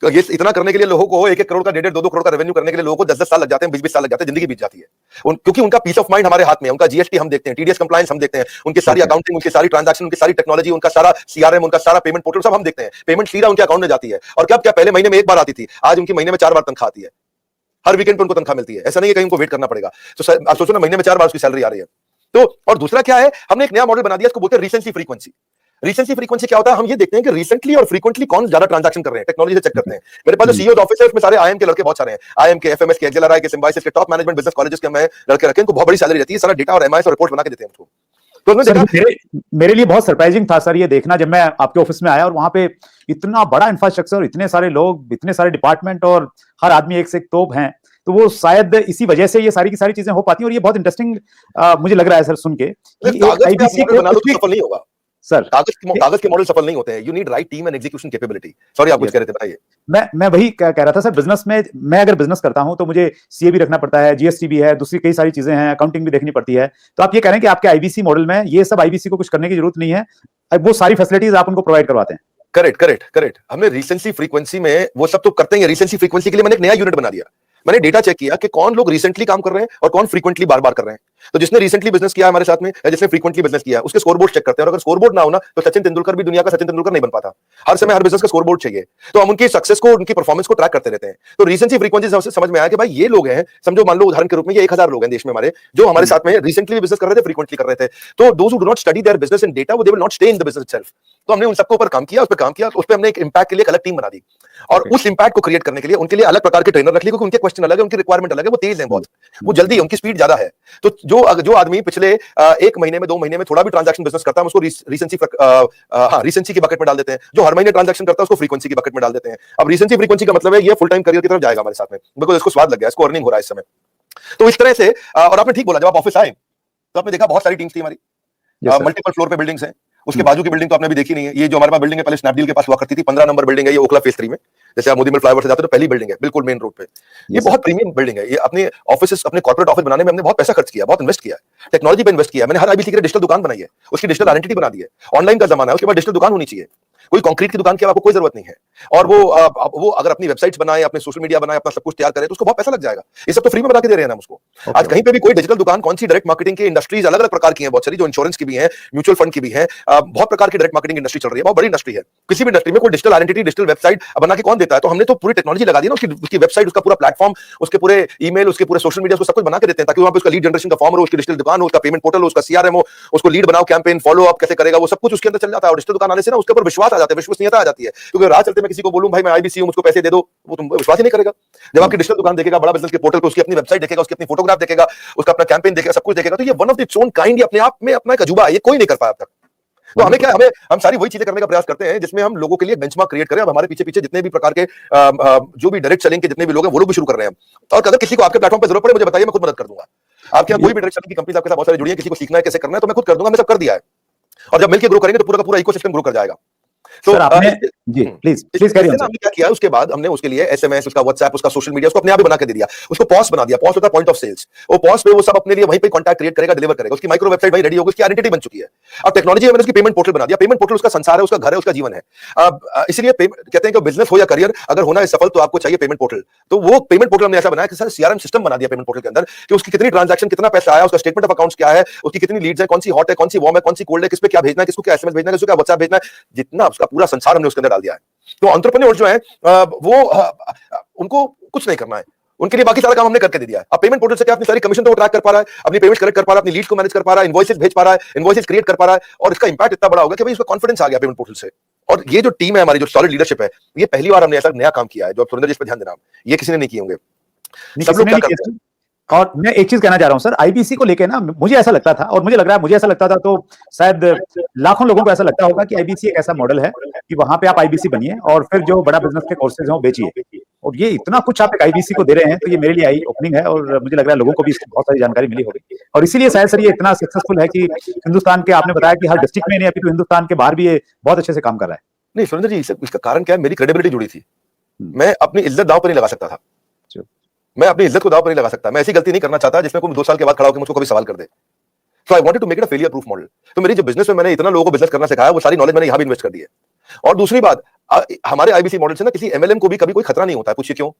तो ये इतना करने के लिए लोगों को 1-1 करोड़ का, 1.5-2 करोड़ का रेवेन्यू करने के लिए लोगों को 10-10 साल लग जाते हैं, 20-20 साल लग जाते हैं, जिंदगी बीत जाती है। क्योंकि उनका पीस ऑफ माइंड हमारे हाथ में है, उनका जीएसटी हम देखते हैं, टीडीएस कंप्लायंस हम देखते हैं, उनकी सारी अकाउंटिंग, उनकी सारी ट्रांजैक्शन, उनकी सारी टेक्नोलॉजी, उनका सारा सीआरएम, उनका सारा पेमेंट पोर्टल सब हम देखते हैं। पेमेंट सीधा उनके अकाउंट में जाती है, और क्या पहले महीने में 1 बार आती थी, आज उनकी महीने में 4 बार तनख्वाह आती है। हर वीकेंड पे उनको तनख्वाह मिलती है, ऐसा नहीं है कहीं उनको वेट करना पड़ेगा। तो आप सोचो ना, महीने में 4 बार उसकी सैलरी आ रही है। तो और दूसरा क्या है, हमने एक नया मॉडल बना दिया, इसको बोलते हैं रीसेंसी फ्रीक्वेंसी। रीसेंसी फ्रीक्वेंसी क्या होता है, हम ये देखते हैं कि रिसेंटली और फ्रीक्वेंटली कौन ज्यादा ट्रांजैक्शन कर रहे हैं, टेक्नोलॉजी से चेक करते हैं। मेरे पास जो सीईओ ऑफिस है उसमें सारे आईएम के लड़के बहुत सारे हैं, आईएम के, एफएमएस के, एक्सेलआरआई के, सिम्बायोसिस के, टॉप मैनेजमेंट बिजनेस कॉलेजेस के मैं लड़के रखे, इनको बहुत बड़ी सैलरी रहती है, सारा डेटा और एमआईएस और रिपोर्ट बना के देते हैं उनको। तो सर, मेरे लिए बहुत सरप्राइजिंग था सर ये देखना, जब मैं आपके ऑफिस में आया और वहां पे इतना बड़ा इंफ्रास्ट्रक्चर, इतने सारे लोग, इतने सारे डिपार्टमेंट, और हर आदमी एक से एक तोप हैं। तो वो शायद इसी वजह से ये सारी की सारी चीजें हो पाती हैं, और ये बहुत इंटरेस्टिंग मुझे लग रहा है सर सुन के कि आईबीसी को सफल नहीं होगा। सर कागज के मॉडल सफल नहीं होते हैं। You need right team and execution capability. Sorry, आप कुछ कह रहे थे, बताइए। मैं वही कह रहा था सर, बिजनेस में मैं अगर बिजनेस करता हूं तो मुझे सीए भी रखना पड़ता है, जीएसटी भी है, दूसरी कई सारी चीजें हैं, अकाउंटिंग भी देखनी पड़ती है। तो आप ये कह रहे हैं कि आपके आईबीसी मॉडल में ये सब आईबीसी को कुछ करने की जरूरत नहीं है, वो सारी फैसिलिटीज आप उनको प्रोवाइड करवाते हैं? करेक्ट। हमने रिसेंसी फ्रीक्वेंसी में वो सब तो करते हैं। रिसेंसी फ्रीक्वेंसी के लिए मैंने एक नया यूनिट बना दिया। मैंने डेटा चेक किया कि कौन लोग रिसेंटली काम कर रहे हैं और कौन फ्रीक्वेंटली बार बार कर रहे हैं। तो जिसने रिसेंटली बिजनेस किया हमारे साथ में या जिसने फ्रीक्वेंटली बिजनेस किया, उसके स्कोरबोर्ड चेक करते हैं। और अगर स्कोरबोर्ड ना हो ना, तो सचिन तेंदुलकर भी दुनिया का सचिन तेंदुलकर नहीं बन पाता। हर समय हर बिजनेस का स्कोरबोर्ड चाहिए। तो हम उनकी सक्सेस को, उनकी परफॉर्मेंस को ट्रैक करते रहते हैं। तो रिसेंसी फ्रीक्वेंसी से समझ में आया कि भाई ये लोग हैं, समझो मान लो उदाहरण के रूप में ये 1000 लोग हैं देश में हमारे, जो हमारे साथ में रिसेंटली बिजनेस कर रहे थे, फ्रीक्वेंटली कर रहे थे। तो those who do not study their business in data, they will not stay in the business itself. तो हमने उन सबके ऊपर काम किया, उस पर काम किया, तो उस पर हमने एक इंपैक्ट के लिए एक अलग टीम बना दी। और उस इंपैक्ट को क्रिएट करने के लिए उनके लिए अलग प्रकार के ट्रेनर रख लिए, क्योंकि उनके क्वेश्चन अलग है, उनकी रिक्वायरमेंट अलग है, वो तेज है बहुत, वो जल्दी है, उनकी स्पीड ज्यादा है। तो जो आदमी पिछले 1 महीने में 2 महीने में थोड़ा भी ट्रांजैक्शन बिजनेस करता है, उसको रिसेंसी की बकेट में डाल देते हैं। जो हर महीने ट्रांजैक्शन करता है, उसको फ्रीक्वेंसी की बकेट में डाल देते हैं। अब रिसेंसी फ्रीक्वेंसी का मतलब है ये फुल टाइम करियर की तरफ जाएगा हमारे साथ में, बिकॉज इसको स्वाद लग गया, इसको अर्निंग हो रहा है इस समय। तो इस तरह से, और आपने ठीक बोला, जब आप ऑफिस आए तो आपने देखा बहुत सारी टीम्स थी हमारी, मल्टीपल फ्लोर पे बिल्डिंग्स हैं। उसके बाजू की बिल्डिंग तो आपने अभी देखी नहीं है। ये जो हमारे पास बिल्डिंग है, पहले स्नैपडील के पास हुआ करती थी, 15 नंबर बिल्डिंग है ये, ओखला फेज 3 में। जैसे आप मोदीमल फ्लाईओवर से जाते हो तो पहली बिल्डिंग है, बिल्कुल मेन रोड पे। ये बहुत प्रीमियम बिल्डिंग है। ये अपने ऑफिस, अपने कॉर्पोरेट ऑफिस बनाने में हमने बहुत पैसा खर्च किया, बहुत इन्वेस्ट किया है, टेक्नोलॉजी पे इन्वेस्ट किया है। मैंने हर आईबीसी के लिए डिजिटल दुकान बनाई है, उसकी डिजिटल आइडेंटिटी बना दी है। ऑनलाइन का जमाना है, उसके बाद डिजिटल दुकान होनी चाहिए। कोई कंक्रीट की दुकान की आपको कोई जरूरत नहीं है। और वो अगर अपनी वेबसाइट्स बनाए, अपने सोशल मीडिया बनाए, अपना सब कुछ तैयार करे, तो उसको बहुत पैसा लग जाएगा। ये सब तो फ्री में बना के दे रहे हैं हम उसको। आज कहीं पे भी कोई डिजिटल दुकान, कौन सी डायरेक्ट मार्केटिंग की इंडस्ट्रीज अलग अलग प्रकार की हैं, बहुत सारी, जो इंश्योरेंस की भी हैं, म्यूचुअल फंड की भी हैं, बहुत प्रकार की डायरेक्ट मार्केटिंग इंडस्ट्री चल रही है, बहुत बड़ी इंडस्ट्री है। किसी भी इंडस्ट्री में कोई डिजिटल आइडेंटिटी, डिजिटल वेबसाइट बना के कौन देता है? तो हमने तो पूरी टेक्नोलॉजी लगा दी ना, उसकी वेबसाइट, उसका पूरा प्लेटफॉर्म, उसके पूरे ईमेल, उसके पूरे सोशल मीडिया, उसको सब कुछ बना के देते हैं, ताकि वहां पे उसका लीड जनरेशन का फॉर्म हो, उसकी डिजिटल दुकान हो, उसका पेमेंट पोर्टल हो, उसका सीआरएम हो, उसको लीड बनाओ, कैंपेन फॉलो अप कैसे करेगा, वो सब कुछ उसके अंदर चल जाता है। और डिजिटल दुकान आने से ना उसके ऊपर विश्वास आ जाता है, विश्वसनीयता आ जाती है। क्योंकि राह चलते मैं किसी को बोलूं भाई मैं आईबीसी हूं, मुझको पैसे दे दो, वो तुम विश्वास ही नहीं करेगा। जब आपकी डिजिटल दुकान देखेगा, बड़ा बिजनेस के पोर्टल पे उसकी अपनी वेबसाइट देखेगा, उसकी अपनी फोटोग्राफ देखेगा, उसका अपना कैंपेन देखेगा, सब कुछ देखेगा, तो ये one of its own kind, अपने आप में अपना एक अजूबा है, ये कोई नहीं कर पाया अब तक। तो हमें क्या, हम सारी वही चीजें करने का प्रयास करते हैं जिसमें हम लोगों के लिए बेंचमार्क क्रिएट करें। अब हमारे पीछे पीछे जितने भी प्रकार के जो भी डायरेक्ट सेलिंग के जितने भी लोग हैं, वो लोग भी शुरू कर रहे हैं। और अगर किसी को आपके प्लेटफॉर्म पे जरूरत पड़े, मुझे बताइए, मैं खुद मदद कर दूंगा। आपके यहाँ कोई भी डायरेक्ट सेलिंग की कंपनी आपके साथ बहुत सारी जुड़ी है, किसी को सीखना है कैसे करना है, तो मैं खुद कर दूंगा, मैं सब कर दिया है। और जब मिलकर ग्रो करेंगे तो पूरा का पूरा इकोसिस्टम ग्रो कर जाएगा। तो आपने जी प्लीज करिए। हमने क्या किया, उसके बाद हमने उसके लिए एसएमएस, उसका व्हाट्सएप, उसका सोशल मीडिया, उसको अपने आप ही बना के दे दिया। उसको पॉस बना दिया। पॉस होता है पॉइंट ऑफ सेल्स। वो पॉस पे वो सब अपने लिए वहीं पे कॉन्टैक्ट क्रिएट करेगा, डिलीवर करेगा। उसकी माइक्रो वेबसाइट वहीं रेडी होगी, उसकी आइडेंटिटी बन चुकी है। अब टेक्नोलॉजी में मैंने उसकी पेमेंट पोर्टल बना दिया। पेमेंट पोर्टल उसका संसार है, उसका घर है, उसका जीवन है। इसलिए कहते हैं कि बिजनेस हो या करियर, अगर होना है सफल, तो आपको चाहिए पेमेंट पोर्टल। तो वो पेमेंट पोर्टल हमने ऐसा बनाया कि सर सीआरएम सिस्टम बना दिया पेमेंट पोर्टल के अंदर, कि उसकी कितनी ट्रांजैक्शन, कितना पैसा आया, उसका स्टेटमेंट ऑफ अकाउंट्स क्या है, उसकी कितनी लीड्स है, कौन सी हॉट है, कौन सी वार्म है, कौन सी कोल्ड है, किस पे क्या भेजना है, किसको क्या एसएमएस भेजना है, किसको क्या व्हाट्सएप भेजना है, जितना उसका पूरा संसार हमने उसके अंदर डाल दिया है। तो एंटरप्रेन्योर जो है वो उनको कुछ नहीं करना है, उनके लिए बाकी सारा काम हमने करके दे दिया है। अब पेमेंट पोर्टल से क्या, अपनी सारी कमीशन तो ट्रैक कर पा रहा है, अपनी पेमेंट्स कलेक्ट कर पा रहा है, अपनी लीड्स को मैनेज कर पा रहा है, इनवॉइसेस भेज पा रहा है, इनवॉइसेस क्रिएट कर पा रहा है। और इसका इंपैक्ट इतना बड़ा होगा कि भाई उसका कॉन्फिडेंस आ गया पेमेंट पोर्टल से। और ये जो टीम है हमारी, जो सॉलिड लीडरशिप है, ये पहली बार हमने ऐसा नया काम किया है। जो सुरेंद्र जी, इस पर ध्यान देना, ये किसी ने नहीं किए होंगे, सब लोग क्या करते हैं। और मैं एक चीज कहना चाह रहा हूं सर, आईबीसी को लेके ना, मुझे ऐसा लगता था, और मुझे लग रहा है, मुझे ऐसा लगता था, तो शायद लाखों लोगों को ऐसा लगता होगा कि आईबीसी एक ऐसा मॉडल है कि वहां पे आप आईबीसी बनिए और फिर जो बड़ा बिजनेस के कोर्सेज हैं वो बेचिए। और ये इतना कुछ आप एक आईबीसी को दे रहे हैं, तो ये मेरे लिए आई ओपनिंग है, और मुझे लग रहा है लोगों को भी इसकी बहुत सारी जानकारी मिली होगी। और इसीलिए शायद सर ये इतना सक्सेसफुल है कि हिंदुस्तान के, आपने बताया कि हर डिस्ट्रिक्ट में नहीं, अभी तो हिंदुस्तान के बाहर भी ये बहुत अच्छे से काम कर रहा है। नहीं सुरेंद्र जी, इसका कारण क्या है, मेरी क्रेडिबिलिटी जुड़ी थी। मैं अपनी इज्जत दांव पर नहीं लगा सकता था। मैं अपनी इज्जत को दांव पर नहीं लगा सकता। मैं ऐसी गलती नहीं करना चाहता जिसमें कोई 2 साल के बाद खड़ा होकर मुझको कभी सवाल कर दे। So I wanted to make it a failure proof model। तो मेरी जो बिजनेस में मैंने इतना लोगों को बिजनेस करना सिखाया, वो सारी नॉलेज मैंने यहां भी इन्वेस्ट कर दी है। और दूसरी बात, हमारे आईबीसी मॉडल से ना किसी एमएलएम को भी कभी कोई खतरा नहीं होता है। पूछिए क्यों?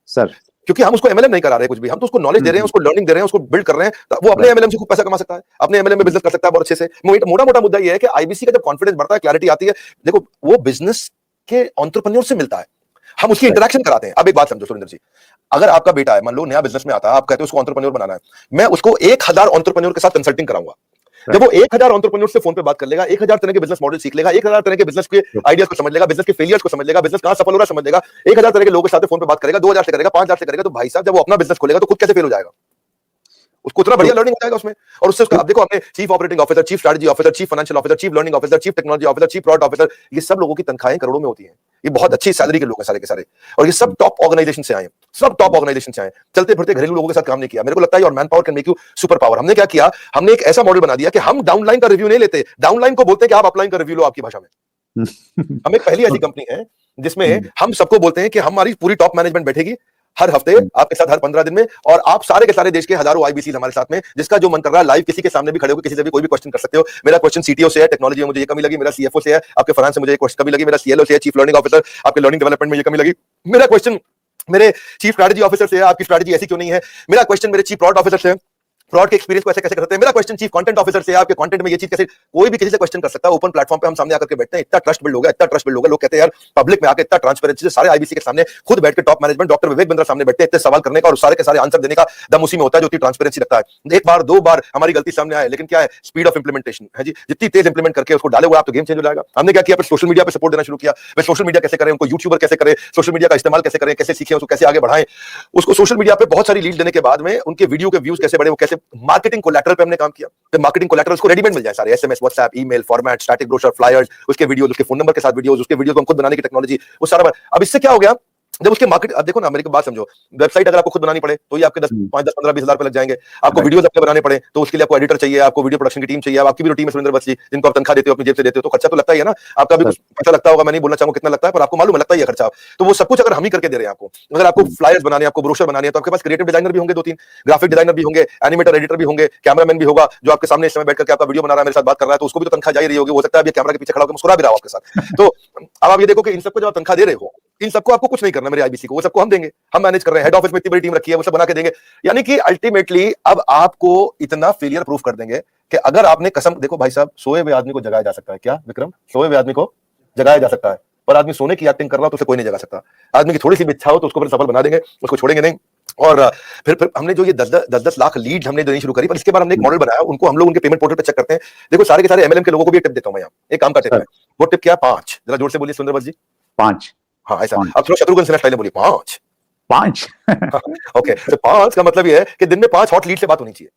सर क्योंकि हम उसको एमएलएम नहीं करा रहे कुछ भी, हम तो उसको नॉलेज दे रहे हैं, उसको लर्निंग दे रहे हैं, उसको बिल्ड कर रहे हैं। वो अपने एमएलएम से खूब पैसा कमा सकता है, अपने एमएलएम में बिजनेस कर सकता है बहुत अच्छे से। मोटा मुद्दा ये है कि आईबीसी का जब कॉन्फिडेंस बढ़ता है, क्लैरिटी आती है, देखो वो बिजनेस के एंटरप्रेन्योर से मिलता है, हम उसकी इंटरेक्शन कराते हैं। अब एक बात समझो सुरेंद्र जी, अगर आपका बेटा है, मान लो नया बिजनेस में आता है, आप कहते हो उसको एंटरप्रेन्योर बनाना है, मैं उसको 1000 एंटरप्रेन्योर के साथ कंसल्टिंग कराऊंगा। जब वो 1000 एंटरप्रेन्योर से फोन पे बात कर लेगा, 1000 तरह के बिजनेस मॉडल सीख लेगा, 1000 तरह के बिजनेस के आइडियाज को समझ लेगा, बिजनेस के फेलियर्स को समझ लेगा, बिजनेस कहां सफल हो रहा है समझ लेगा, 1000 तरह के लोगों के साथ फोन पे बात करेगा, 2000 से करेगा, 5000 से करेगा, तो भाई साहब जब वो अपना बिजनेस खोलेगा तो खुद कैसे फेल हो जाएगा? उसको इतना बढ़िया लर्निंग हो जाएगा उसमें। और उससे उसका, अब देखो हमने chief operating officer, chief strategy officer, chief financial officer, chief learning officer, chief technology officer, chief product officer, ये सब लोगों की तनख्वाहें करोड़ों में होती हैं। ये बहुत अच्छी सैलरी के लोग हैं सारे के सारे, और ये सब टॉप ऑर्गेनाइजेशन से आए, सब टॉप ऑर्गेनाइजेशन से आए, चलते फिरते घरेलू लोगों के साथ काम नहीं किया। मेरे को लगता है और man power can make you super power. हमने क्या किया, हमने एक ऐसा मॉडल बना दिया कि हम डाउनलाइन का रिव्यू नहीं लेते, डाउनलाइन को बोलते हैं कि आप अपलाइन का रिव्यू लो आपकी भाषा में। हम एक पहली ऐसी कंपनी है जिसमें हम सबको बोलते हैं कि हमारी पूरी टॉप मैनेजमेंट बैठेगी हर हफ्ते आपके साथ हर 15 दिन में, और आप सारे के सारे देश के हजारों आईबीसी हमारे साथ में, जिसका जो मन कर रहा है लाइव किसी के सामने भी खड़े होकर किसी से भी कोई भी क्वेश्चन कर सकते हो। मेरा क्वेश्चन सीटीओ से है, टेक्नोलॉजी में मुझे ये कमी लगी, मेरा सीएफओ से है, आपके फाइनेंस से मुझे ये क्वेश्चन कमी लगी, मेरा सीएलओ से है, चीफ लर्निंग ऑफिसर, आपके लर्निंग डेवलपमेंट में ये कमी लगी, मेरा क्वेश्चन मेरे चीफ स्ट्रैटेजी ऑफिसर से है, आपकी स्ट्रैटेजी ऐसी क्यों नहीं है, मेरा क्वेश्चन मेरे चीफ प्रोडक्ट ऑफिसर से है, फ्रॉड के एक्सपीरियंस को ऐसे कैसे करते हैं, मेरा क्वेश्चन चीफ कंटेंट ऑफिसर से है, आपके कंटेंट में ये चीज कैसे, कोई भी किसी से क्वेश्चन कर सकता है। ओपन प्लेटफॉर्म पे हम सामने आकर के बैठते हैं, इतना ट्रस्ट बिल्ड हो गया, इतना ट्रस्ट बिल्ड हो गया, लोग कहते हैं यार पब्लिक में आके इतना ट्रांसपेरेंसी से सारे आईबीसी के सामने खुद बैठ के top management doctor Vivek Bindra सामने बैठते हैं, इतने सवाल करने का और सारे के सारे आंसर देने का दम उसी में होता है जो इतनी ट्रांसपेरेंसी रखता है। एक बार दो बार हमारी गलती सामने आए, लेकिन क्या है, स्पीड ऑफ इंप्लीमेंटेशन है जी, जितनी तेज इंप्लीमेंट करके उसको डाले हुए आप तो गेम चेंज हो जाएगा। हमने क्या किया, फिर सोशल मीडिया पे सपोर्ट देना शुरू किया, फिर सोशल मीडिया कैसे करें, उनको यूट्यूबर कैसे करें, सोशल मीडिया का इस्तेमाल कैसे करें, कैसे सीखें, उसको कैसे आगे बढ़ाएं, उसको सोशल मीडिया पे बहुत सारी लीड देने के बाद में उनके वीडियो के व्यूज कैसे बढ़े, वो कैसे मार्केटिंग कोलैटरल पे हमने काम किया, फिर मार्केटिंग कोलैटरल उसको रेडीमेड मिल जाए सारे, SMS, WhatsApp, email format, static brochure, flyers, उसके वीडियोस, उसके फोन नंबर के साथ वीडियोस, उसके वीडियो को हम खुद बनाने की टेक्नोलॉजी, वो सारा। अब इससे क्या हो गया, जब उसके मार्केट, अब देखो ना मेरी बात समझो, वेबसाइट अगर आपको खुद बनानी पड़े तो ये आपके 5, 10, 15, 20 हजार रुपए लग जाएंगे। आपको वीडियोस अपने बनाने पड़े तो उसके लिए आपको एडिटर चाहिए, आपको वीडियो प्रोडक्शन की टीम चाहिए, आपकी भी टीम है सुरेंद्र बत्सी, जिनको आप तनख्वाह देते हो, अपनी जेब से देते हो, तो खर्चा तो लगता ही है ना, आपका भी कुछ पैसा लगता होगा, मैं नहीं बोलना चाहूंगा कितना लगता है, पर आपको मालूम है लगता ही है खर्चा। तो वो सब कुछ अगर हम ही करके दे रहे हैं आपको, अगर आपको फ्लायर्स बनाने, आपको ब्रोशर बनाने हैं, तो आपके पास क्रिएटिव डिजाइनर भी होंगे 2-3, ग्राफिक डिजाइनर भी होंगे, एनिमेटर एडिटर भी होंगे, कैमरामैन भी होगा जो आपके सामने इस समय बैठ करके आपका वीडियो बना रहा है, मेरे साथ बात कर रहा है, तो उसको भी तो तनख्वाह जा ही रही होगी, हो सकता है अभी कैमरा के पीछे खड़ा होकर मुस्कुरा भी रहा हो आपके साथ। तो अब आप ये देखो कि इन सबको जब आप तनख्वाह दे रहे हो, इन सबको आपको कुछ नहीं करना, मेरे आईबीसी को, वो सबको हम देंगे, हम मैनेज कर रहे हैं, हेड ऑफिस में इतनी बड़ी टीम रखी है, वो सब बना के देंगे। यानी कि अल्टीमेटली अब आपको इतना फेलियर प्रूफ कर देंगे कि अगर आपने कसम, देखो भाई साहब, सोए हुए आदमी को जगाया जा सकता है क्या विक्रम, सोए हुए आदमी को जगाया जा सकता है, पर आदमी सोने की एक्टिंग कर रहा हो तो उसे कोई नहीं जगा सकता। आदमी की थोड़ी सी भी इच्छा हो तो उसको फिर सफल बना देंगे, उसको छोड़ेंगे नहीं। और फिर हमने जो ये 10-10 लाख लीड हमने देनी शुरू करी, पर इसके बाद हमने एक मॉडल बनाया, उनको हम लोग उनके पेमेंट पोर्टल पे चेक करते हैं। देखो सारे के सारे एमएलएम के लोगों को भी एक टिप देता हूं मैं, यहाँ एक काम का टिप है, वो टिप क्या, 5, जरा जोर से बोलिए सुंदर बस जी, 5। हाँ ऐसा, अब थोड़ा शत्रुघ्न सिन्हा स्टाइल में बोलिए, 5। ओके, तो 5 का मतलब ये है कि दिन में 5 हॉट लीड से बात होनी चाहिए।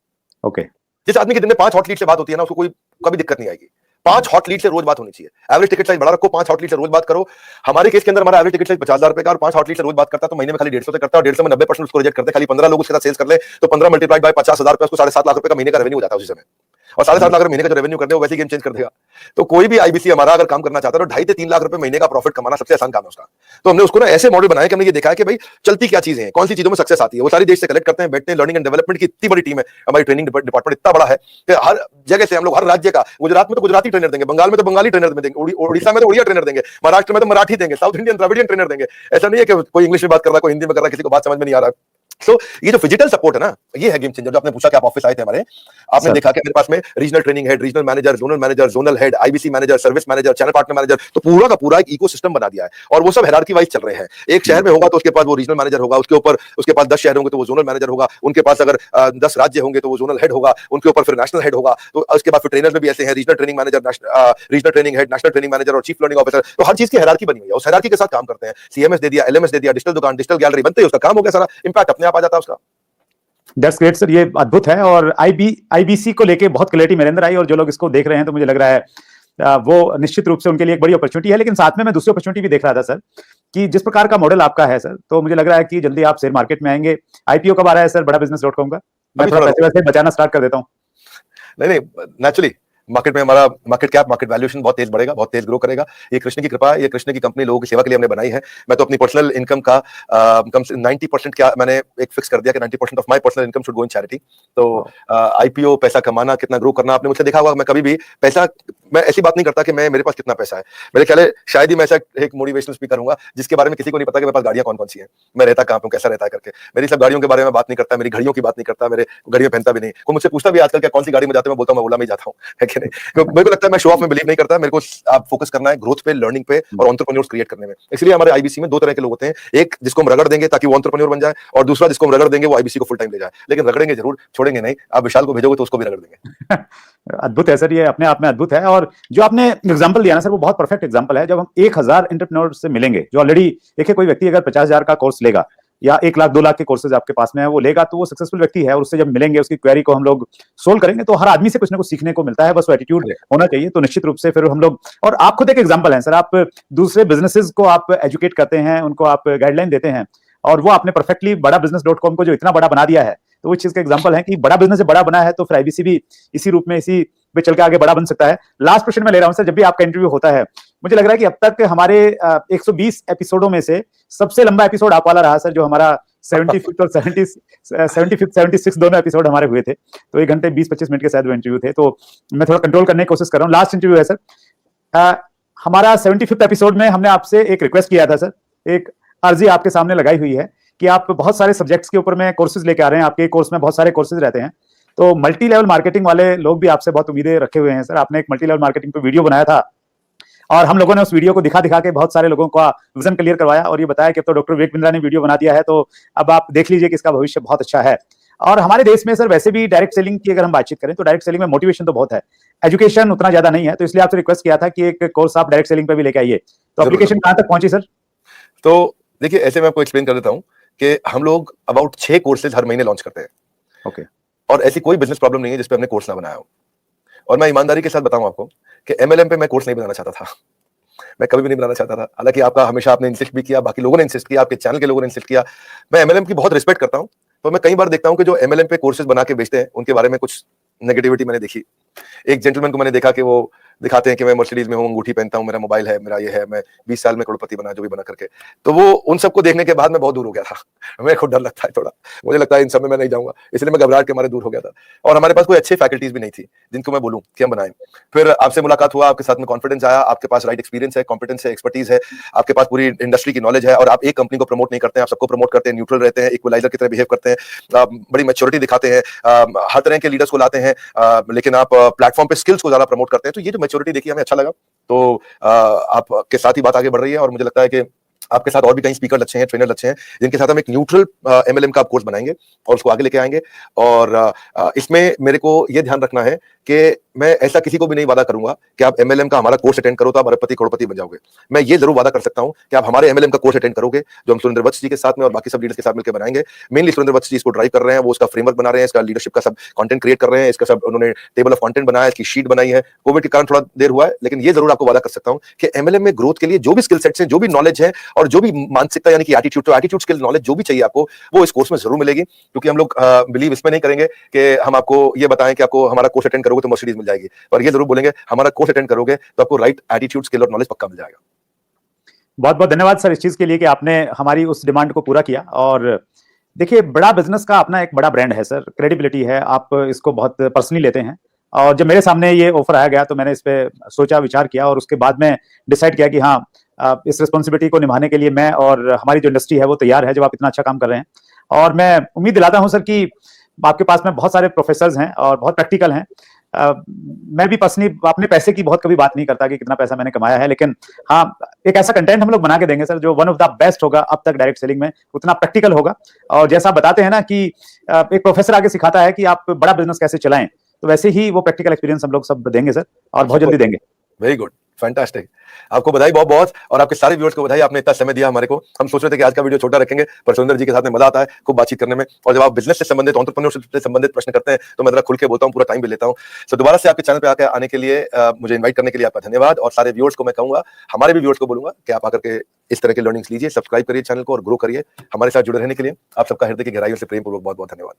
ओके, जिस आदमी के दिन में 5 हॉट लीड से बात होती है ना, उसको कोई कभी दिक्कत नहीं आएगी। 5 हॉट लीड से रोज बात होनी चाहिए। एवरेज टिकट साइज बड़ा रखो, 5 हॉट लीड से रोज बात करो। हमारे केस के अंदर हमारा एवरेज टिकट साइज 50,000 रुपए का, और 5 हॉट लीड से रोज बात करता है तो महीने में खाली 150 से करता है, और 150 में 90% उसको रिजेक्ट करते हैं। खाली 15 लोग उसके साथ सेल्स कर ले तो 15 मल्टीप्लाइड बाय 50,000 रुपए, उसको 7.5 लाख रुपए का महीने का रेवेन्यू हो जाता है उसी समय। और 7.5 लाख रुपए महीने का जो रेवेन्यू करते हैं वो वैसे ही गेम चेंज कर देगा। तो कोई भी आईबीसी हमारा अगर काम करना चाहता है तो 2.5 से 3 लाख रुपए महीने का प्रॉफिट कमाना सबसे आसान काम है उसका। तो हमने उसको ना ऐसे मॉडल बनाया कि हमने ये देखा है कि भाई चलती क्या चीजें हैं, कौन सी चीजों में सक्सेस आती है, वो सारी देश से कलेक्ट करते हैं, बैठते हैं। लर्निंग एंड डेवलपमेंट की इतनी बड़ी टीम है, हमारी ट्रेनिंग डिपार्टमेंट इतना बड़ा है कि हर जगह से हम लोग, हर राज्य का, गुजरात में तो गुजराती ट्रेनर देंगे, बंगाल में तो बंगाली ट्रेनर देंगे, उड़ीसा में तो उड़िया ट्रेनर देंगे, महाराष्ट्र में तो मराठी देंगे, साउथ इंडियन द्रविडियन ट्रेनर देंगे। ऐसा नहीं है कि कोई इंग्लिश में बात कर रहा है, कोई हिंदी में कर रहा है, किसी को बात समझ में नहीं आ रहा है। तो ये जो फिजिकल सपोर्ट है ना, ये है गेम चेंजर। जो आपने पूछा कि आप ऑफिस आए थे हमारे, आपने देखा कि मेरे पास में regional training head, regional manager, zonal head, IBC manager, service manager, channel partner manager, तो पूरा का पूरा एक इकोसिस्टम बना दिया है। और वो सब हायरार्की वाइज चल रहे हैं। एक शहर में होगा तो उसके पास वो रीजनल मैनेजर होगा, उसके ऊपर उसके पास 10 शहर होंगे तो वो जोनल मैनेजर होगा, उनके पास अगर 10 राज्य होंगे तो वो जोनल हेड होगा, उनके ऊपर फिर नेशनल हेड होगा। तो उसके बाद फिर ट्रेनर्स में भी ऐसे हैं, regional training manager, regional training head, national training manager और चीफ लर्निंग ऑफिसर। तो हर चीज की हायरार्की बनी हुई है, उस हायरार्की के साथ काम करते हैं। सीएमएस दे दिया, एलएमएस दे दिया, डिजिटल दुकान, डिजिटल गैलरी बनते ही उसका काम हो गया, सारा इंपैक्ट अपने आप आ जाता है उसका। दैट्स ग्रेट सर, ये अद्भुत है। और आईबीसी को लेके बहुत क्लैरिटी मेरे अंदर आई, और जो लोग इसको देख रहे हैं तो मुझे लग रहा है वो निश्चित रूप से उनके लिए एक बड़ी अपॉर्चुनिटी है। लेकिन साथ में मैं दूसरी अपॉर्चुनिटी भी देख रहा था सर, कि जिस प्रकार का मॉडल आपका है सर, तो मुझे लग रहा है कि जल्दी आप शेयर मार्केट में आएंगे। आईपीओ कब आ रहा है सर badabusiness.com का? मैं थोड़ा पैसे वैसे बचाना स्टार्ट कर देता हूँ। नहीं, नेचुरली मार्केट में हमारा मार्केट कैप, मार्केट वैल्यूएशन बहुत तेज बढ़ेगा, बहुत तेज ग्रो करेगा। ये कृष्ण की कृपा है, ये कृष्ण की कंपनी लोगों की सेवा के लिए हमने बनाई है। मैं तो अपनी पर्सनल इनकम का कम से 90% क्या मैंने एक फिक्स कर दिया कि 90% of my personal income should go in charity. तो आईपीओ, पैसा कमाना, कितना ग्रो करना, आपने मुझसे देखा होगा मैं कभी भी पैसा, मैं ऐसी बात नहीं करता कि मेरे पास कितना पैसा है। मेरे ख्याल है शायद ही मैं ऐसा एक मोटिवेशनल स्पीकर हूंगा जिसके बारे में किसी को नहीं पता कि मेरे पास गाड़ियां कौन कौन सी हैं, मैं रहता कहां पे हूं, कैसा रहता है करके। मेरी सब गाड़ियों के बारे में बात नहीं करता, मेरी घड़ियों की बात नहीं करता, मेरे घड़ियां पहनता भी नहीं। कोई मुझसे पूछता भी आजकल क्या कौन सी गाड़ी में जाते, मैं बोलता हूं मैं ओला में जाता हूं, है कि नहीं। मेरे को लगता है मैं शो ऑफ में बिलीव नहीं करता, मेरे को आप फोकस करना है ग्रोथ पे, लर्निंग पे और एंटरप्रेन्योर्स क्रिएट करने में। इसलिए हमारे आईबीसी में 2 तरह के लोग होते हैं, एक जिसको हम रगड़ देंगे ताकि वो एंटरप्रेन्योर बन जाए, और दूसरा जिसको हम रगड़ देंगे वो आईबीसी को फुल टाइम ले जाए। लेकिन रगड़ेंगे जरूर, छोड़ेंगे नहीं। आप विशाल को भेजोगे तो उसको भी रगड़ देंगे। अद्भुत है सर, ये अपने आप में अद्भुत है। और जो आपने एग्जांपल दिया ना सर, वो बहुत परफेक्ट एग्जांपल है। जब हम 1000 एंटरप्रेन्योर से मिलेंगे जो ऑलरेडी, देखिए कोई व्यक्ति अगर 50,000 का कोर्स लेगा या 1 लाख 2 लाख के कोर्सेज आपके पास में है, वो लेगा तो वो सक्सेसफुल व्यक्ति है, और उससे जब मिलेंगे, उसकी क्वेरी को हम लोग सोल्व करेंगे, तो हर आदमी से कुछ ना कुछ सीखने को मिलता है, बस वो एटीट्यूड होना चाहिए। तो निश्चित रूप से फिर हम लोग, और आप खुद एक एग्जाम्पल हैं सर, आप दूसरे बिजनेसेस को आप एजुकेट करते हैं, उनको आप गाइडलाइन देते हैं, और वो आपने परफेक्टली बड़ा business.com को जो इतना बड़ा बना दिया है, तो वो चीज का एग्जांपल है कि बड़ा बिजनेस से बड़ा बना है, तो फिर आईबीसी भी इसी रूप में, इसी पे चल के आगे बड़ा बन सकता है। लास्ट क्वेश्चन मैं ले रहा हूं सर, जब भी आपका इंटरव्यू होता है, मुझे लग रहा है कि अब तक हमारे 120 एपिसोडों में से सबसे लंबा एपिसोड आप वाला रहा सर, जो हमारा 75th और 75th 76 दोनों एपिसोड हमारे हुए थे, तो 1 घंटे 20-25 मिनट के शायद वो इंटरव्यू थे, तो मैं थोड़ा कंट्रोल करने की कोशिश कर रहा हूँ। लास्ट इंटरव्यू है सर, हमारा 75th एपिसोड में हमने आपसे एक रिक्वेस्ट किया था सर, एक अर्जी आपके सामने लगाई हुई है कि आप बहुत सारे सब्जेक्ट्स के ऊपर में कोर्सेज लेके आ रहे हैं, आपके कोर्स में बहुत सारे कोर्सेज रहते हैं, तो मल्टी लेवल मार्केटिंग वाले लोग भी आपसे बहुत उम्मीदें रखे हुए हैं सर। आपने एक मल्टी लेवल मार्केटिंग पे वीडियो बनाया था, और हम लोगों ने उस वीडियो को दिखा दिखा के बहुत सारे लोगों का विजन क्लियर करवाया, और ये बताया कि तो डॉक्टर विवेक बिंद्रा ने वीडियो बना दिया है, तो अब आप देख लीजिए कि इसका भविष्य बहुत अच्छा है। और हमारे देश में सर वैसे भी डायरेक्ट सेलिंग की अगर हम बातचीत करें, तो डायरेक्ट सेलिंग में मोटिवेशन तो बहुत है, एजुकेशन उतना ज्यादा नहीं है, तो इसलिए आपसे रिक्वेस्ट किया था कि एक कोर्स आप डायरेक्ट सेलिंग पे भी लेके आइए। तो एप्लीकेशन कहां तक पहुंची सर? तो देखिए, ऐसे मैं आपको एक्सप्लेन कर देता हूं कि हम लोग अबाउट 6 कोर्सेज हर महीने लॉन्च करते हैं। ओके। और ऐसी कोई बिजनेस प्रॉब्लम नहीं है जिस पे हमने कोर्स ना बनाया हो। और मैं ईमानदारी के साथ बताऊं आपको कि एमएलएम पे मैं कोर्स नहीं बनाना चाहता था। मैं कभी भी नहीं बनाना चाहता था। हालांकि आपका हमेशा आपने इंसिस्ट भी किया, बाकी लोगों ने इंसिस्ट किया, आपके चैनल के लोगों ने इंसिस्ट किया। मैं एमएलएम की बहुत रिस्पेक्ट करता हूं, तो मैं कई बार देखता हूं कि जो एमएलएम पे कोर्सेज बना के बेचते हैं, उनके बारे में कुछ नेगेटिविटी मैंने देखी। एक जेंटलमैन को मैंने देखा कि वो दिखाते हैं कि मैं मर्सिडीज में हूँ, अंगूठी पहनता हूँ, मेरा मोबाइल है, मेरा ये है, मैं 20 साल में करोड़पति बना, जो भी बना करके। तो वो उन सबको देखने के बाद मैं बहुत दूर हो गया था। मेरे को डर लगता है थोड़ा, मुझे लगता है इन सब में मैं नहीं जाऊंगा, इसलिए मैं घबराहट के मारे दूर हो गया था। और हमारे पास कोई अच्छी फैकल्टीज भी नहीं थी जिनको मैं बोलूं कि हम बनाएं। फिर आपसे मुलाकात हुआ, आपके साथ में कॉन्फिडेंस आया, आपके पास राइट एक्सपीरियंस है, कॉम्पिटेंस है, एक्सपर्टीज है, आपके पास पूरी इंडस्ट्री की नॉलेज है, और आप एक कंपनी को प्रमोट नहीं करते हैं, आप सबको प्रमोट करते हैं, न्यूट्रल रहते हैं, इक्वलाइजर की तरह बिहेव करते हैं, आप बड़ी मैच्योरिटी दिखाते हैं, हर तरह के लीडर्स को लाते हैं, लेकिन आप प्लेटफॉर्म पे स्किल्स को ज्यादा प्रमोट करते हैं। तो ये जो मैच्योरिटी देखी हमें अच्छा लगा। तो आपके साथ ही बात आगे बढ़ रही है, और मुझे लगता है कि आपके साथ और भी कई स्पीकर अच्छे हैं, ट्रेनर अच्छे हैं, जिनके साथ हम एक न्यूट्रल एमएलएम का कोर्स बनाएंगे और उसको आगे लेके आएंगे। और इसमें मेरे को यह ध्यान रखना है कि मैं ऐसा किसी को भी नहीं वादा करूंगा कि आप एमएलएम का हमारा कोर्स अटेंड करो तो आप अरबपति करोड़पति बन जाओगे। मैं ये जरूर वादा कर सकता हूं कि आप हमारे एमएलएम का कोर्स अटेंड करोगे, जो हम सुरेंद्र वत्स जी के साथ में और बाकी सब लीडर्स के साथ मिलकर बनाएंगे। मेनली सुरेंद्र वत्स जी इसको ड्राइव कर रहे हैं, वो उसका फ्रेमवर्क बना रहे हैं, इसका लीडरशिप का सब कंटेंट क्रिएट कर रहे हैं, इसका सब उन्होंने टेबल ऑफ कंटेंट बनाया, इसकी शीट बनाई है। कोविड के कारण थोड़ा देर हुआ है, लेकिन ये जरूर आपको वादा कर सकता हूं कि एमएलएम में ग्रोथ के लिए जो भी स्किल सेट्स हैं, जो भी नॉलेज है, और जो भी मानसिकता यानी कि एटीट्यूड, तो एटीट्यूड स्किल नॉलेज जो भी चाहिए आपको, वो इस कोर्स में जरूर मिलेगी। क्योंकि हम लोग बिलीव इसमें नहीं करेंगे कि हम आपको ये बताएं कि आपको हमारा कोर्स अटेंड करोगे तो मर्सिडीज मिल जाएगी, पर ये जरूर बोलेंगे हमारा कोर्स अटेंड करोगे तो आपको राइट एटीट्यूड, स्किल और नॉलेज पक्का मिल जाएगा। बहुत बहुत धन्यवाद सर इस चीज के लिए कि आपने हमारी उस डिमांड को पूरा किया। और देखिए, बड़ा बिजनेस का अपना एक बड़ा ब्रांड है सर, क्रेडिबिलिटी है, आप इसको बहुत पर्सनली लेते हैं। और जब मेरे सामने ये ऑफर आया गया तो मैंने इस पे सोचा, विचार किया, और उसके बाद में डिसाइड किया कि हाँ, इस रिस्पॉन्सिबिलिटी को निभाने के लिए मैं और हमारी जो इंडस्ट्री है वो तैयार है, जब आप इतना अच्छा काम कर रहे हैं। और मैं उम्मीद दिलाता हूं सर कि आपके पास में बहुत सारे प्रोफेसर्स हैं और बहुत प्रैक्टिकल हैं। मैं भी पर्सनली अपने पैसे की बहुत कभी बात नहीं करता कि कितना पैसा मैंने कमाया है, लेकिन हाँ, एक ऐसा कंटेंट हम लोग बना के देंगे सर जो वन ऑफ द बेस्ट होगा अब तक डायरेक्ट सेलिंग में, उतना प्रैक्टिकल होगा। और जैसा आप बताते हैं ना कि एक प्रोफेसर आगे सिखाता है कि आप बड़ा बिजनेस कैसे चलाएं, तो वैसे ही वो प्रैक्टिकल एक्सपीरियंस हम लोग सब देंगे सर, और बहुत जल्दी देंगे। Very good, fantastic. आपको बधाई बहुत बहुत, और आपके सारे व्यूअर्स को बधाई, आपने इतना समय दिया हमारे को। हम सोच रहे थे कि आज का वीडियो छोटा रखेंगे, पर सुरेंद्र जी के साथ में मजा आता है खूब बातचीत करने में। और जब आप बिजनेस से संबंधित, एंटरप्रेन्योरशिप से संबंधित प्रश्न करते हैं तो मैं जरा खुल के बोलता हूं, पूरा टाइम भी लेता हूं। सो दोबारा से आपके चैनल पे आने के लिए, मुझे इन्वाइट करने के लिए आपका धन्यवाद। और सारे व्यूअर्स को मैं कहूंगा, हमारे भी व्यूअर्स को बोलूंगा कि आप आकर के इस तरह के लर्निंग्स लीजिए, सब्सक्राइब करिए चैनल को और ग्रो करिए। हमारे साथ जुड़े रहने के लिए आप सबका हृदय की गहराइयों से प्रेम पूर्वक बहुत बहुत धन्यवाद।